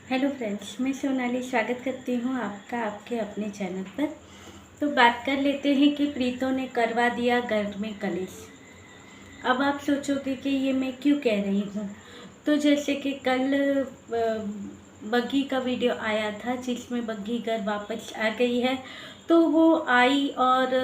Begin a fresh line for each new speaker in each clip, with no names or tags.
Hello friends, मैं सोनाली स्वागत करती हूँ आपका आपके अपने चैनल पर। तो बात कर लेते हैं कि प्रीतों ने करवा दिया घर में कलेश। अब आप सोचोगे कि ये मैं क्यों कह रही हूँ। तो जैसे कि कल बग्गी का वीडियो आया था जिसमें बग्गी घर वापस आ गई है। तो वो आई और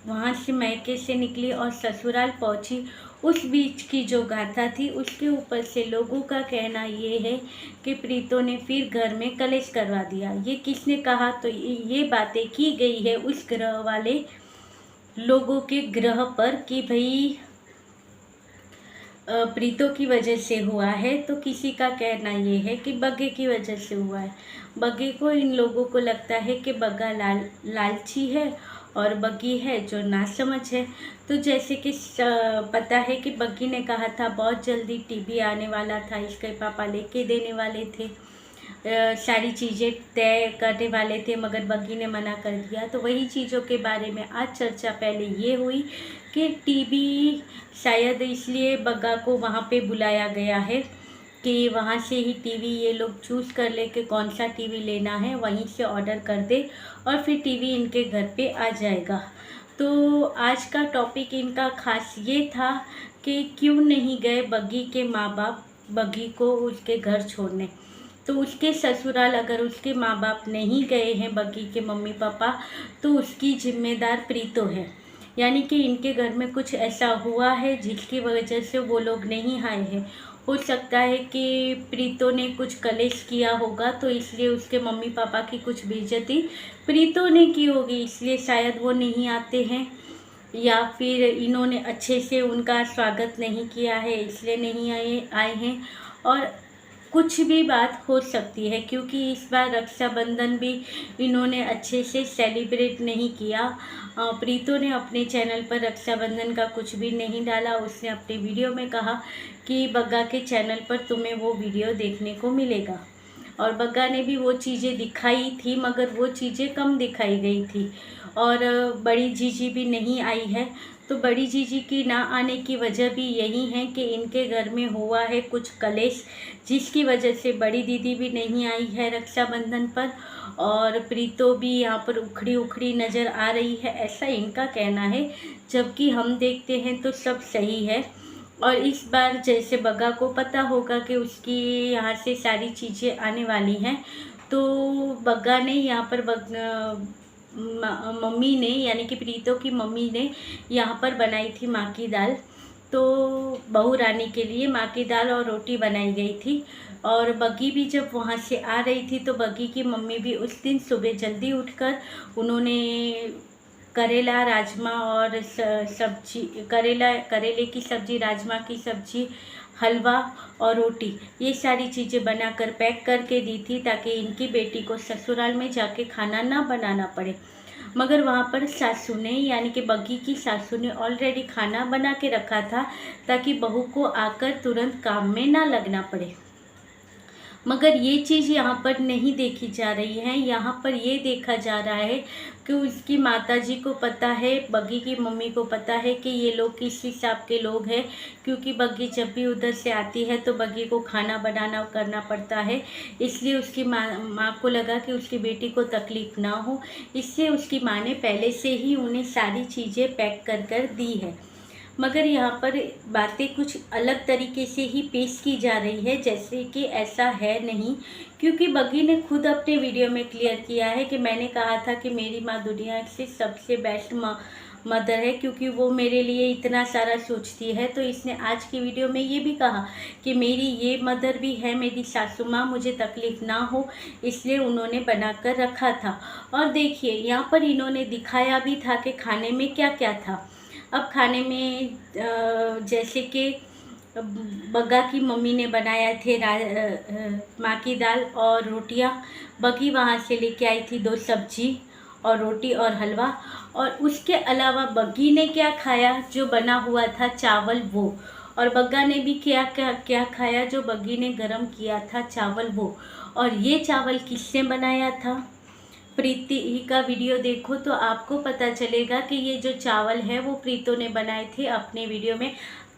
वहाँ से मायके से निकली और ससुराल पहुँची। उस बीच की जो गाथा थी उसके ऊपर से लोगों का कहना ये है कि प्रीतों ने फिर घर में कलेश करवा दिया। ये किसने कहा? तो ये बातें की गई है उस ग्रह वाले लोगों के ग्रह पर कि भाई प्रीतों की वजह से हुआ है। तो किसी का कहना ये है कि बग्गे की वजह से हुआ है। बग्गे को, इन लोगों को लगता है कि बग्गा लालची है और बग्गी है जो नासमझ है। तो जैसे कि पता है कि बग्गी ने कहा था बहुत जल्दी टीवी आने वाला था, इसके पापा लेके देने वाले थे, सारी चीज़ें तय करने वाले थे, मगर बग्गी ने मना कर दिया। तो वही चीज़ों के बारे में आज चर्चा पहले ये हुई कि टीवी शायद इसलिए बग्गा को वहाँ पे बुलाया गया है कि वहाँ से ही टीवी ये लोग चूज़ कर ले कि कौन सा टीवी लेना है, वहीं से ऑर्डर कर दे और फिर टीवी इनके घर पे आ जाएगा। तो आज का टॉपिक इनका खास ये था कि क्यों नहीं गए बग्गी के माँ बाप बग्गी को उसके घर छोड़ने। तो उसके ससुराल अगर उसके माँ बाप नहीं गए हैं बग्गी के मम्मी पापा, तो उसकी जिम्मेदार प्रीतो है। यानी कि इनके घर में कुछ ऐसा हुआ है जिसकी वजह से वो लोग नहीं आए हैं। हो सकता है कि प्रीतो ने कुछ कलेश किया होगा, तो इसलिए उसके मम्मी पापा की कुछ बेइज्जती प्रीतो ने की होगी, इसलिए शायद वो नहीं आते हैं। या फिर इन्होंने अच्छे से उनका स्वागत नहीं किया है इसलिए नहीं आए हैं। और कुछ भी बात हो सकती है क्योंकि इस बार रक्षाबंधन भी इन्होंने अच्छे से सेलिब्रेट नहीं किया। प्रीतो ने अपने चैनल पर रक्षाबंधन का कुछ भी नहीं डाला। उसने अपने वीडियो में कहा कि बग्गा के चैनल पर तुम्हें वो वीडियो देखने को मिलेगा, और बग्गा ने भी वो चीज़ें दिखाई थी मगर वो चीज़ें कम दिखाई गई थी। और बड़ी जीजी भी नहीं आई है। तो बड़ी जीजी की ना आने की वजह भी यही है कि इनके घर में हुआ है कुछ कलेश, जिसकी वजह से बड़ी दीदी भी नहीं आई है रक्षाबंधन पर। और प्रीतो भी यहाँ पर उखड़ी उखड़ी नज़र आ रही है, ऐसा इनका कहना है। जबकि हम देखते हैं तो सब सही है। और इस बार जैसे बग्गा को पता होगा कि उसकी यहाँ से सारी चीज़ें आने वाली हैं, तो बग्गा ने यहाँ पर मम्मी ने, यानी कि प्रीतो की मम्मी ने यहाँ पर बनाई थी माँ की दाल। तो बहू रानी के लिए माँ की दाल और रोटी बनाई गई थी। और बग्गी भी जब वहाँ से आ रही थी तो बग्गी की मम्मी भी उस दिन सुबह जल्दी उठकर उन्होंने करेला राजमा और सब्जी, करेले की सब्ज़ी, राजमा की सब्ज़ी, हलवा और रोटी, ये सारी चीज़ें बनाकर पैक करके दी थी ताकि इनकी बेटी को ससुराल में जाके खाना ना बनाना पड़े। मगर वहाँ पर सासू ने, यानी कि बग्गी की सासू ने ऑलरेडी खाना बना के रखा था ताकि बहू को आकर तुरंत काम में ना लगना पड़े। मगर ये चीज़ यहाँ पर नहीं देखी जा रही है। यहाँ पर ये देखा जा रहा है कि उसकी माताजी को पता है, बग्गी की मम्मी को पता है कि ये लोग किस हिसाब के लोग हैं। क्योंकि बग्गी जब भी उधर से आती है तो बग्गी को खाना बनाना करना पड़ता है, इसलिए उसकी माँ को लगा कि उसकी बेटी को तकलीफ़ ना हो, इससे उसकी माँ ने पहले से ही उन्हें सारी चीज़ें पैक कर दी है। मगर यहाँ पर बातें कुछ अलग तरीके से ही पेश की जा रही है, जैसे कि ऐसा है नहीं। क्योंकि बग्गी ने खुद अपने वीडियो में क्लियर किया है कि मैंने कहा था कि मेरी माँ दुनिया से सबसे बेस्ट मदर है, क्योंकि वो मेरे लिए इतना सारा सोचती है। तो इसने आज की वीडियो में ये भी कहा कि मेरी ये मदर भी है, मेरी सासू माँ, मुझे तकलीफ़ ना हो इसलिए उन्होंने बना कर रखा था। और देखिए यहाँ पर इन्होंने दिखाया भी था कि खाने में क्या क्या था। अब खाने में जैसे कि बग्गा की मम्मी ने बनाया थे माँ की दाल और रोटियाँ। बग्गी वहाँ से लेके आई थी 2 सब्जी और रोटी और हलवा। और उसके अलावा बग्गी ने क्या खाया, जो बना हुआ था चावल वो। और बग्गा ने भी क्या क्या क्या खाया, जो बग्गी ने गरम किया था चावल वो। और ये चावल किसने बनाया था? प्रीति का वीडियो देखो तो आपको पता चलेगा कि ये जो चावल है वो प्रीतो ने बनाए थे अपने वीडियो में।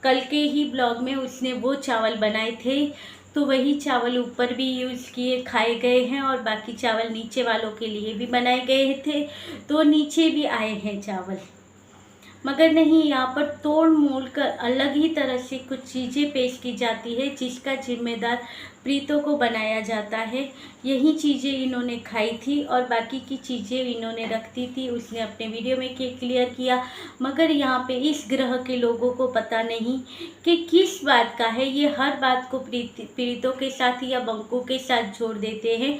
कल के ही ब्लॉग में उसने वो चावल बनाए थे तो वही चावल ऊपर भी यूज़ किए खाए गए हैं और बाकी चावल नीचे वालों के लिए भी बनाए गए थे, तो नीचे भी आए हैं चावल। मगर नहीं, यहाँ पर तोड़ मोड़ कर अलग ही तरह से कुछ चीज़ें पेश की जाती है, जिसका जिम्मेदार प्रीतों को बनाया जाता है। यही चीज़ें इन्होंने खाई थी और बाकी की चीज़ें इन्होंने रख दी थी, उसने अपने वीडियो में क्लियर किया। मगर यहाँ पे इस ग्रह के लोगों को पता नहीं कि किस बात का है। ये हर बात को प्रीतों के साथ या बंकू के साथ जोड़ देते हैं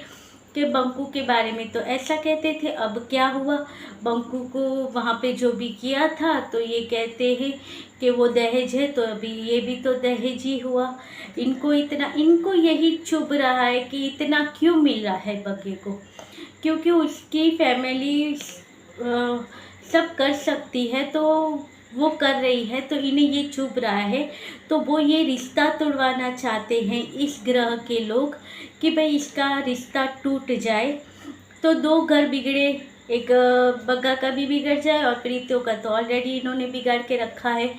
कि बंकू के बारे में तो ऐसा कहते थे, अब क्या हुआ, बंकू को वहाँ पे जो भी किया था तो ये कहते हैं कि वो दहेज है, तो अभी ये भी तो दहेज ही हुआ। इनको यही चुभ रहा है कि इतना क्यों मिल रहा है बग्गे को, क्योंकि उसकी फैमिली सब कर सकती है तो वो कर रही है, तो इन्हें ये चुभ रहा है। तो वो ये रिश्ता तोड़वाना चाहते हैं इस ग्रह के लोग कि भाई इसका रिश्ता टूट जाए, तो दो घर बिगड़े, एक बग्गा का भी बिगड़ जाए और प्रीतियों का तो ऑलरेडी इन्होंने बिगाड़ के रखा है।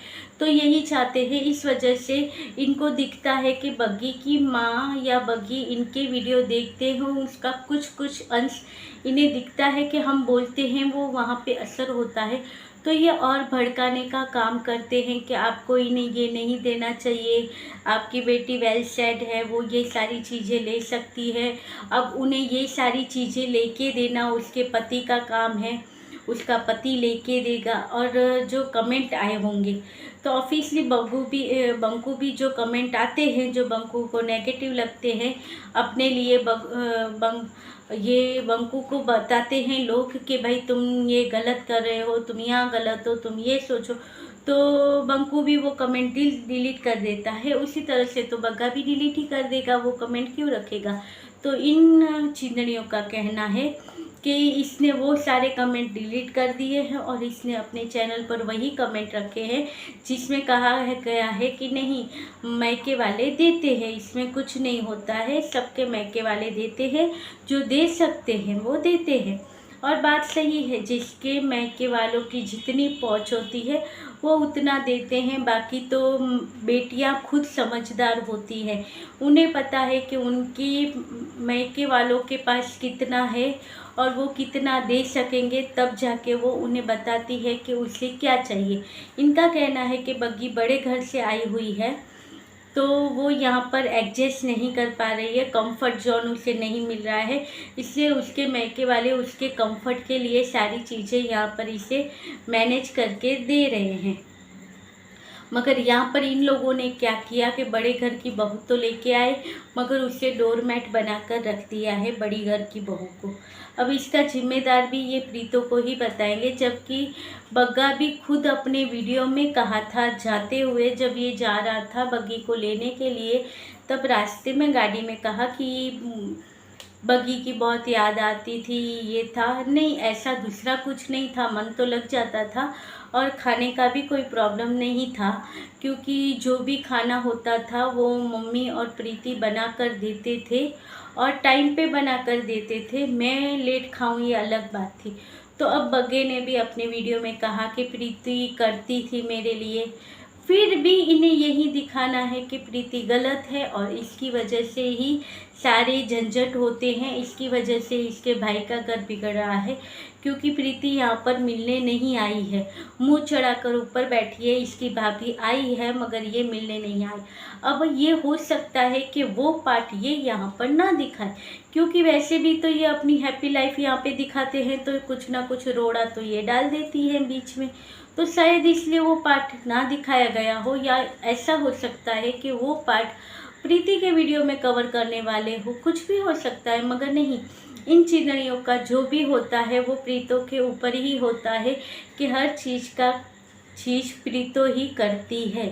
तो यही चाहते हैं, इस वजह से इनको दिखता है कि बग्गी की माँ या बग्गी इनके वीडियो देखते हो, उसका कुछ कुछ अंश इन्हें दिखता है कि हम बोलते हैं वो वहाँ पे असर होता है। तो ये और भड़काने का काम करते हैं कि आपको इन्हें ये नहीं देना चाहिए, आपकी बेटी वेल सेट है, वो ये सारी चीज़ें ले सकती है। अब उन्हें ये सारी चीज़ें लेके देना उसके पति का काम है, उसका पति लेके देगा। और जो कमेंट आए होंगे तो ऑब्वियसली बंकू भी जो कमेंट आते हैं जो बंकू को नेगेटिव लगते हैं, अपने लिए ये बंकू को बताते हैं लोग कि भाई तुम ये गलत कर रहे हो, तुम यहाँ गलत हो, तुम ये सोचो, तो बंकू भी वो कमेंट डिलीट कर देता है। उसी तरह से तो बग्गा भी डिलीट ही कर देगा, वो कमेंट क्यों रखेगा। तो इन चिंदड़ियों का कहना है कि इसने वो सारे कमेंट डिलीट कर दिए हैं और इसने अपने चैनल पर वही कमेंट रखे हैं जिसमें कहा है गया है कि नहीं, मैके वाले देते हैं, इसमें कुछ नहीं होता है, सबके मैके वाले देते हैं, जो दे सकते हैं वो देते हैं। और बात सही है, जिसके मैके वालों की जितनी पहुंच होती है वो उतना देते हैं। बाकी तो बेटियां खुद समझदार होती हैं, उन्हें पता है कि उनकी मैके वालों के पास कितना है और वो कितना दे सकेंगे, तब जाके वो उन्हें बताती है कि उसे क्या चाहिए। इनका कहना है कि बग्गी बड़े घर से आई हुई है तो वो यहाँ पर एडजस्ट नहीं कर पा रही है, कंफर्ट जोन उसे नहीं मिल रहा है, इसलिए उसके मैके वाले उसके कंफर्ट के लिए सारी चीज़ें यहाँ पर इसे मैनेज करके दे रहे हैं। मगर यहाँ पर इन लोगों ने क्या किया कि बड़े घर की बहू तो लेके आए मगर उसे डोरमैट बनाकर रख दिया है बड़ी घर की बहू को। अब इसका जिम्मेदार भी ये प्रीतों को ही बताएंगे, जबकि बग्गा भी खुद अपने वीडियो में कहा था, जाते हुए जब ये जा रहा था बग्गी को लेने के लिए, तब रास्ते में गाड़ी में कहा कि बग्गी की बहुत याद आती थी, ये था। नहीं, ऐसा दूसरा कुछ नहीं था, मन तो लग जाता था और खाने का भी कोई प्रॉब्लम नहीं था, क्योंकि जो भी खाना होता था वो मम्मी और प्रीति बना कर देते थे और टाइम पे बना कर देते थे। मैं लेट खाऊं ये अलग बात थी। तो अब बग्गे ने भी अपने वीडियो में कहा कि प्रीति करती थी मेरे लिए, फिर भी इन्हें यही दिखाना है कि प्रीति गलत है और इसकी वजह से ही सारे झंझट होते हैं, इसकी वजह से इसके भाई का घर बिगड़ रहा है, क्योंकि प्रीति यहाँ पर मिलने नहीं आई है, मुंह चढ़ाकर ऊपर बैठी है। इसकी भाभी आई है मगर ये मिलने नहीं आई। अब ये हो सकता है कि वो पार्ट ये यहाँ पर ना दिखाए, क्योंकि वैसे भी तो ये अपनी हैप्पी लाइफ यहाँ पे दिखाते हैं, तो कुछ ना कुछ रोड़ा तो ये डाल देती है बीच में, तो शायद इसलिए वो पार्ट ना दिखाया गया हो, या ऐसा हो सकता है कि वो पार्ट प्रीति के वीडियो में कवर करने वाले हो, कुछ भी हो सकता है। मगर नहीं, इन चिंदड़ियों का जो भी होता है वो प्रीतों के ऊपर ही होता है कि हर चीज़ प्रीतों ही करती है।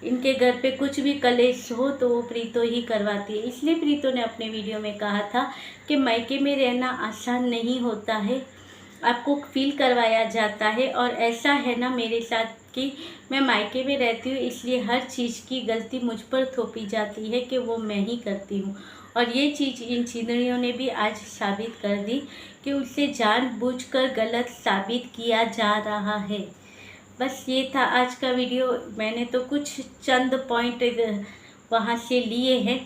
इनके घर पे कुछ भी कलेश हो तो वो प्रीतों ही करवाती है। इसलिए प्रीतों ने अपने वीडियो में कहा था कि मायके में रहना आसान नहीं होता है, आपको फील करवाया जाता है। और ऐसा है ना मेरे साथ कि मैं मायके में रहती हूँ, इसलिए हर चीज़ की गलती मुझ पर थोपी जाती है कि वो मैं ही करती हूँ। और ये चीज़ इन चिंदड़ियों ने भी आज साबित कर दी कि उसे जानबूझकर गलत साबित किया जा रहा है। बस ये था आज का वीडियो। मैंने तो कुछ चंद पॉइंट वहाँ से लिए हैं,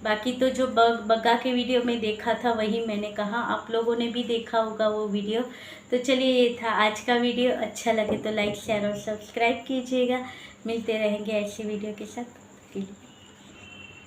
बाकी तो जो बग्गा के वीडियो में देखा था वही मैंने कहा, आप लोगों ने भी देखा होगा वो वीडियो। तो चलिए, ये था आज का वीडियो। अच्छा लगे तो लाइक शेयर और सब्सक्राइब कीजिएगा। मिलते रहेंगे ऐसे वीडियो के साथ।